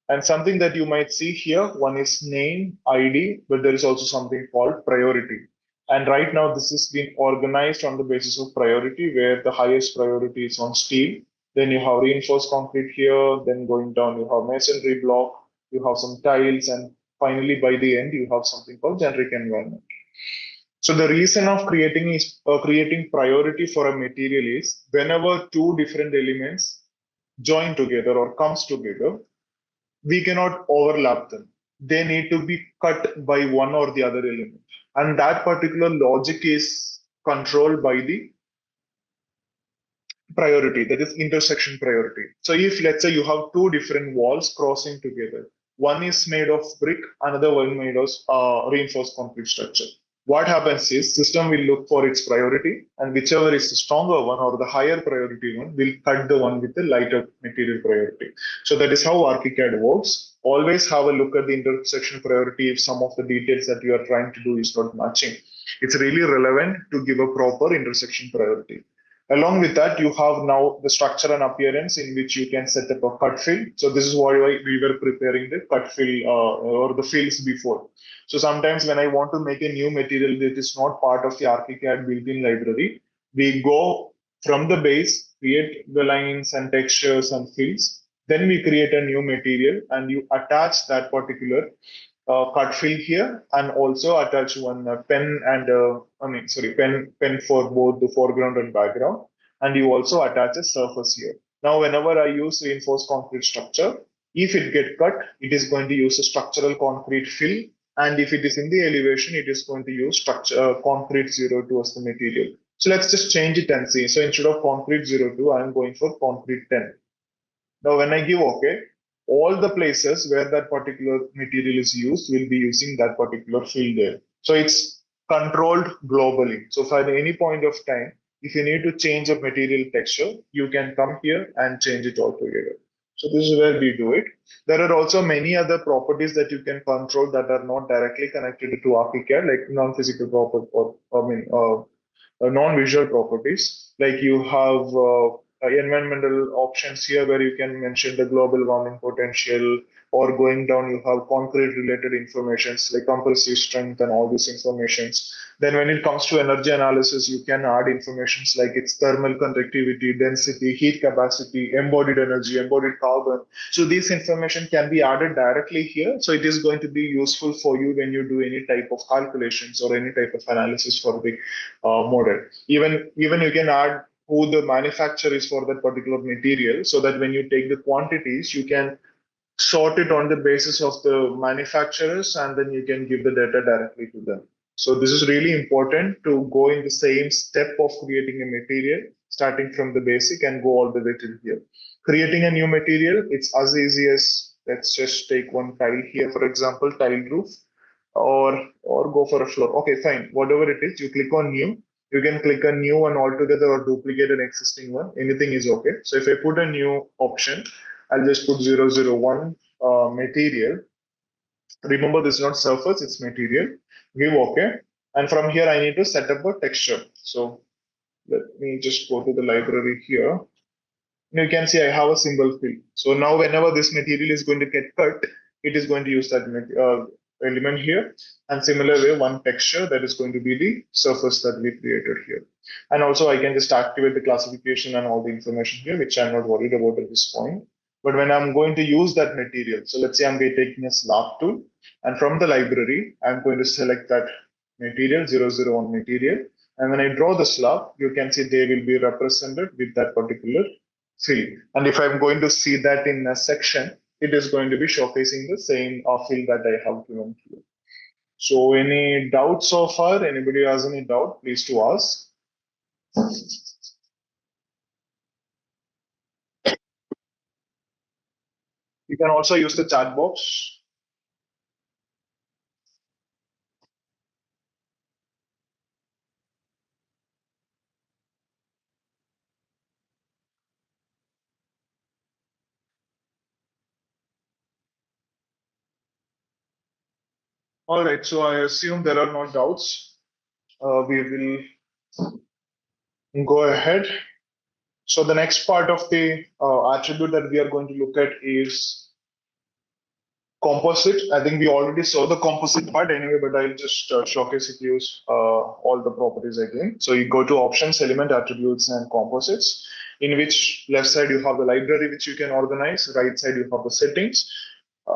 And something that you might see here, one is name, ID, but there is also something called priority. And right now, this is being organized on the basis of priority, where the highest priority is on steel. Then you have reinforced concrete here. Then going down, you have masonry block. You have some tiles, and finally, by the end, you have something called generic environment. So the reason of creating priority for a material is whenever two different elements join together or comes together, we cannot overlap them. They need to be cut by one or the other element. And that particular logic is controlled by the priority, that is intersection priority. So if let's say you have two different walls crossing together, one is made of brick, another one made of reinforced concrete structure. What happens is system will look for its priority, and whichever is the stronger one or the higher priority one will cut the one with the lighter material priority. So that is how Archicad works. Always have a look at the intersection priority if some of the details that you are trying to do is not matching. It's really relevant to give a proper intersection priority. Along with that, you have now the structure and appearance in which you can set up a cut fill. So this is why we were preparing the cut fill or the fills before. So sometimes when I want to make a new material that is not part of the Archicad built-in library, we go from the base, create the lines and textures and fills, Then we create a new material and you attach that particular cut fill here, and also attach one pen and pen for both the foreground and background, and you also attach a surface here. Now whenever I use reinforced concrete structure, if it get cut, it is going to use a structural concrete fill, and if it is in the elevation, it is going to use structure concrete 02 as the material. So let's just change it and see. So instead of concrete 02, I am going for concrete 10. Now, when I give OK, all the places where that particular material is used will be using that particular field there. So it's controlled globally. So for any point of time, if you need to change a material texture, you can come here and change it altogether. So this is where we do it. There are also many other properties that you can control that are not directly connected to Archicad, like non-physical property non-visual properties. Like you have environmental options here where you can mention the global warming potential, or going down you have concrete related informations like compressive strength and all these informations. Then when it comes to energy analysis, you can add informations like its thermal conductivity, density, heat capacity, embodied energy, embodied carbon. So this information can be added directly here. So it is going to be useful for you when you do any type of calculations or any type of analysis for the model. Even you can add who the manufacturer is for that particular material, so that when you take the quantities, you can sort it on the basis of the manufacturers, and then you can give the data directly to them. So this is really important to go in the same step of creating a material, starting from the basic and go all the way to here. Creating a new material, it's as easy as, let's just take one tile here, for example, tile roof, or go for a floor. Okay, fine. Whatever it is, you click on new. You can click a new one altogether or duplicate an existing one. Anything is okay. So if I put a new option, I'll just put 001 material. Remember, this is not surface, it's material. Give OK. And from here, I need to set up a texture. So let me just go to the library here. You can see I have a symbol fill. So now whenever this material is going to get cut, it is going to use that element here. And similar way, one texture that is going to be the surface that we created here. And also I can just activate the classification and all the information here, which I'm not worried about at this point. But when I'm going to use that material, so let's say I'm taking a slab tool, and from the library, I'm going to select that material, 001 material. And when I draw the slab, you can see they will be represented with that particular field. And if I'm going to see that in a section, it is going to be showcasing the same field that I have given here. So any doubts so far? Anybody has any doubt, please to ask. You can also use the chat box. All right, so I assume there are no doubts. We will go ahead. So the next part of the attribute that we are going to look at is composite. I think we already saw the composite part anyway, but I'll just showcase it, use all the properties again. So you go to options, element, attributes, and composites, in which left side you have the library, which you can organize. Right side you have the settings.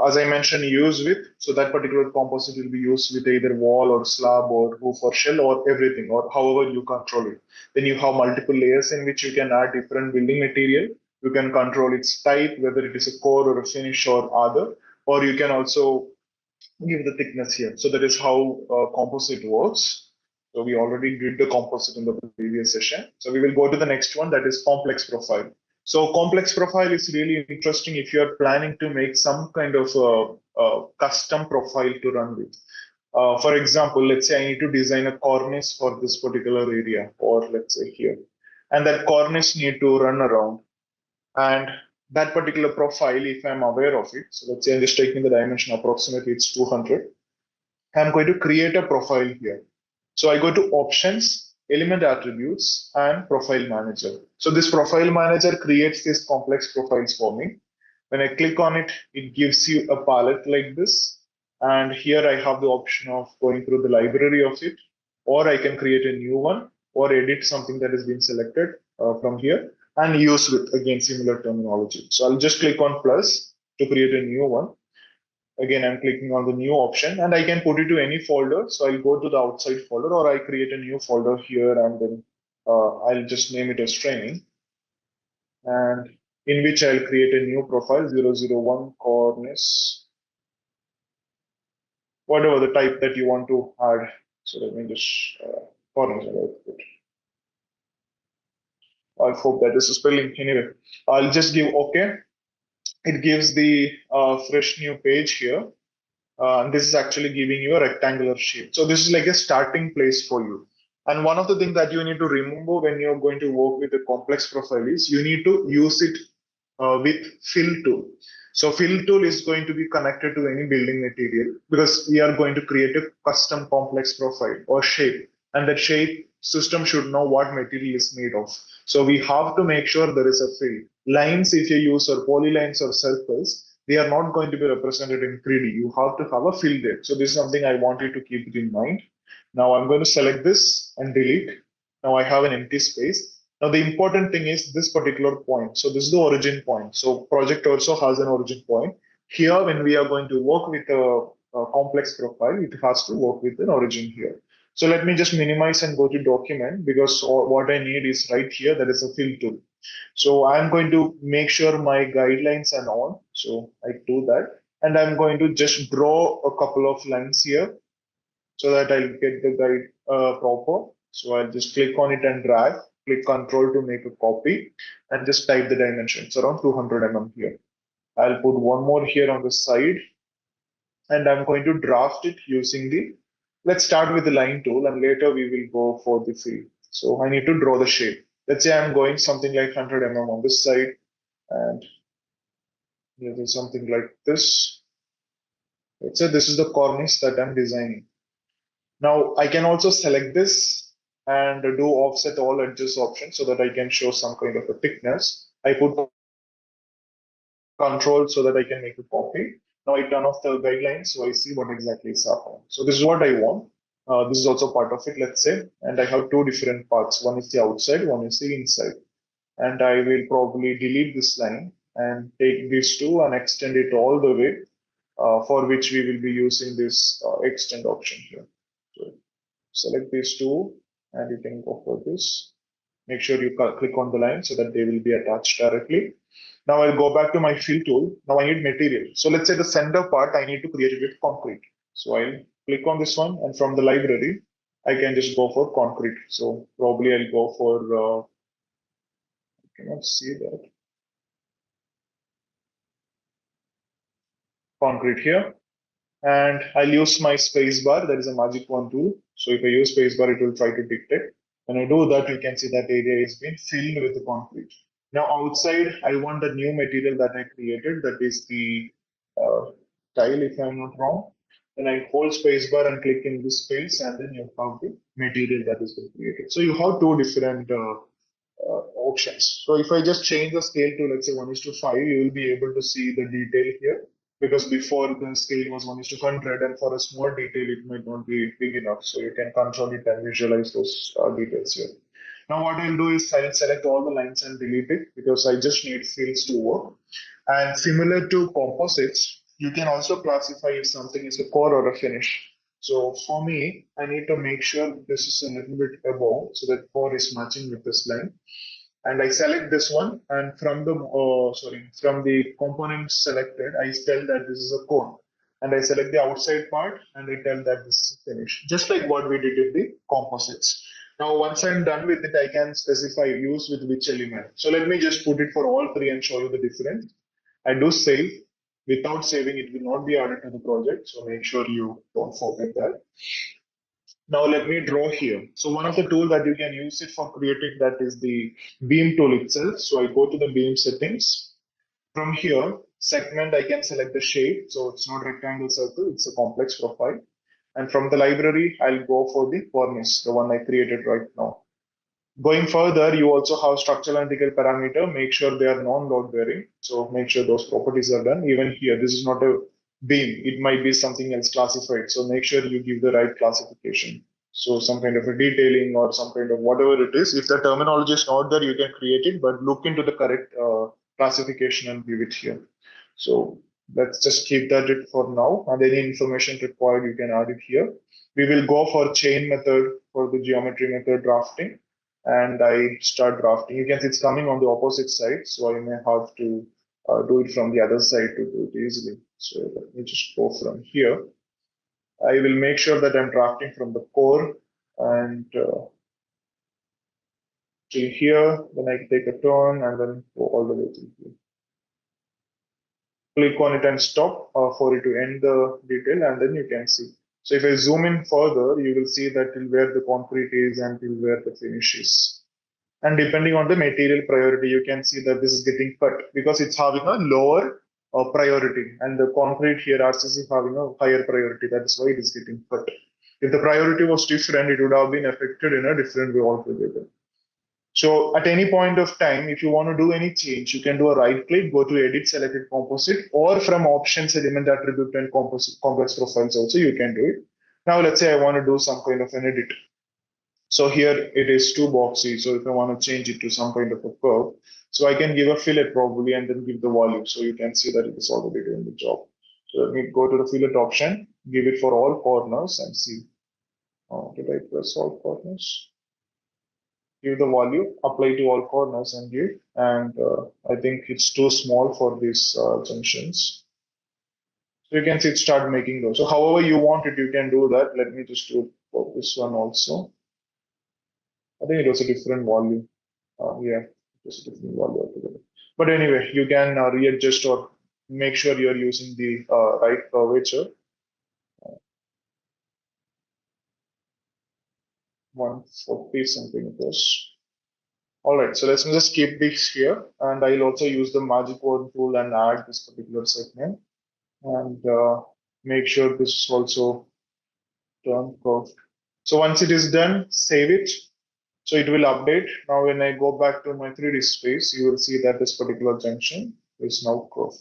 As I mentioned, use with, so that particular composite will be used with either wall or slab or roof or shell or everything, or however you control it. Then you have multiple layers in which you can add different building material. You can control its type, whether it is a core or a finish or other, or you can also give the thickness here. So that is how composite works. So we already did the composite in the previous session. So we will go to the next one, that is complex profile. So complex profile is really interesting if you are planning to make some kind of custom profile to run with. For example, let's say I need to design a cornice for this particular area, or let's say here, and that cornice need to run around. And that particular profile, if I'm aware of it, so let's say I'm just taking the dimension approximately it's 200, I'm going to create a profile here. So I go to options, element attributes, and profile manager. So this profile manager creates these complex profiles for me. When I click on it, it gives you a palette like this. And here I have the option of going through the library of it, or I can create a new one or edit something that has been selected from here. and use with, again, similar terminology. So I'll just click on plus to create a new one. Again, I'm clicking on the new option and I can put it to any folder. So I'll go to the outside folder or I create a new folder here and then I'll just name it as training, and in which I'll create a new profile 001 cornice, whatever the type that you want to add. So let me just cornice. I hope that is the spelling. Anyway, I'll just give OK. It gives the fresh new page here. And this is actually giving you a rectangular shape. So this is like a starting place for you. And one of the things that you need to remember when you're going to work with a complex profile is you need to use it with fill tool. So fill tool is going to be connected to any building material because we are going to create a custom complex profile or shape, and that shape system should know what material is made of. So we have to make sure there is a fill. Lines, if you use or polylines or circles, they are not going to be represented in 3D. You have to have a fill there. So this is something I want you to keep it in mind. Now I'm going to select this and delete. Now I have an empty space. Now the important thing is this particular point. So this is the origin point. So project also has an origin point. Here, when we are going to work with a complex profile, it has to work with an origin here. So let me just minimize and go to document because what I need is right here. That is a fill tool. So I'm going to make sure my guidelines are on. So I do that. And I'm going to just draw a couple of lines here so that I'll get the guide proper. So I'll just click on it and drag, click Control to make a copy, and just type the dimensions around 200 mm here. I'll put one more here on the side, and I'm going to draft it using the, let's start with the line tool, and later we will go for the fill. So I need to draw the shape. Let's say I'm going something like 100 mm on this side, and there's something like this. Let's say this is the cornice that I'm designing. Now I can also select this and do offset all edges option so that I can show some kind of a thickness. I put control so that I can make a copy. Now I turn off the guidelines so I see what exactly is happening. So this is what I want. This is also part of it, let's say, and I have two different parts. One is the outside, one is the inside. And I will probably delete this line and take these two and extend it all the way, for which we will be using this extend option here. So select these two and you can go for this. Make sure you click on the line so that they will be attached directly. Now I'll go back to my fill tool. Now I need material. So let's say the center part, I need to create it with concrete. So I'll click on this one, and from the library, I can just go for concrete. So probably I'll go for, I cannot see that. Concrete here. And I'll use my spacebar. That is a magic wand tool. So if I use spacebar, it will try to dictate. When I do that, you can see that area is being filled with the concrete. Now outside, I want the new material that I created. That is the tile, if I'm not wrong. Then I hold spacebar and click in this space, and then you have the material that is being created. So you have two different options. So if I just change the scale to, let's say, 1:5, you will be able to see the detail here, because before the scale was 1:100, and for a small detail it might not be big enough. So you can control it and visualize those details here. Now what I'll do is I'll select all the lines and delete it because I just need fields to work. And similar to composites, you can also classify if something is a core or a finish. So for me, I need to make sure this is a little bit above so that core is matching with this line. And I select this one, and from the from the components selected, I tell that this is a core, and I select the outside part and I tell that this is finished, just like what we did in the composites. Now, once I'm done with it, I can specify use with which element. So let me just put it for all three and show you the difference. I do save. Without saving, it will not be added to the project. So make sure you don't forget that. Now let me draw here. So one of the tools that you can use it for creating that is the beam tool itself. So I go to the beam settings. From here, segment, I can select the shape. So it's not rectangle circle, it's a complex profile. And from the library, I'll go for the cornice, the one I created right now. Going further, you also have structural analytical parameter. Make sure they are non-load bearing. So make sure those properties are done. Even here, this is not a beam. It might be something else classified. So make sure you give the right classification. So some kind of a detailing or some kind of whatever it is. If the terminology is not there, you can create it, but look into the correct classification and give it here. So let's just keep that it for now. And any information required, you can add it here. We will go for chain method for the geometry method drafting. And I start drafting. You can see it's coming on the opposite side. So I may have to do it from the other side to do it easily. So let me just go from here. I will make sure that I'm drafting from the core and till here. Then I take a turn and then go all the way to here. Click on it and stop for it to end the detail, and then you can see. So if I zoom in further, you will see that till where the concrete is and till where the finish is. And depending on the material priority, you can see that this is getting cut because it's having a lower priority, and the concrete here RCC having a higher priority. That's why it is getting cut. If the priority was different, it would have been affected in a different way altogether. So at any point of time, if you want to do any change, you can do a right click, go to edit selected composite, or from options, element attribute and composite complex profiles also you can do it. Now let's say I want to do some kind of an edit. So here it is too boxy. So if I want to change it to some kind of a curve, so I can give a fillet probably and then give the volume. So you can see that it is already doing the job. So let me go to the fillet option, give it for all corners and see. Did I press all corners? Give the volume, apply to all corners and give. And I think it's too small for these junctions. So you can see it start making those. So however you want it, you can do that. Let me just do it for this one also. I think it was a different volume. Yeah, just a different volume altogether. But anyway, you can readjust or make sure you're using the right curvature. 140 something it was. All right, so let's just keep this here, and I'll also use the magic word tool and add this particular segment, and make sure this is also turned curved. So once it is done, save it. So it will update. Now when I go back to my 3D space, you will see that this particular junction is now curved.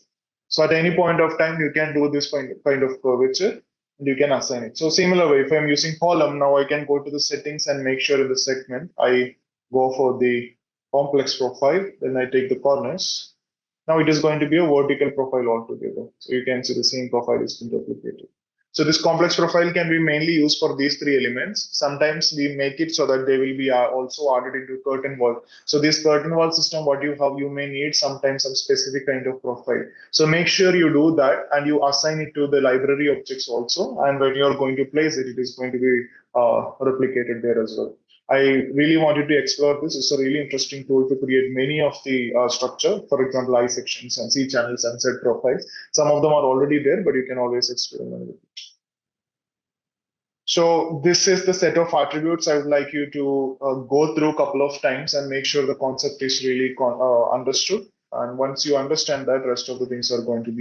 So at any point of time, you can do this kind of curvature and you can assign it. So similar way, if I'm using column, now I can go to the settings and make sure in the segment, I go for the complex profile, then I take the corners. Now it is going to be a vertical profile altogether. So you can see the same profile is been replicated. So this complex profile can be mainly used for these three elements. Sometimes we make it so that they will be also added into curtain wall. So this curtain wall system, what you have, you may need sometimes some specific kind of profile. So make sure you do that and you assign it to the library objects also. And when you're going to place it, it is going to be replicated there as well. I really wanted to explore this. It's a really interesting tool to create many of the structure, for example, I sections and C channels and Z profiles. Some of them are already there, but you can always experiment with it. So this is the set of attributes I would like you to go through a couple of times and make sure the concept is really understood. And once you understand that, rest of the things are going to be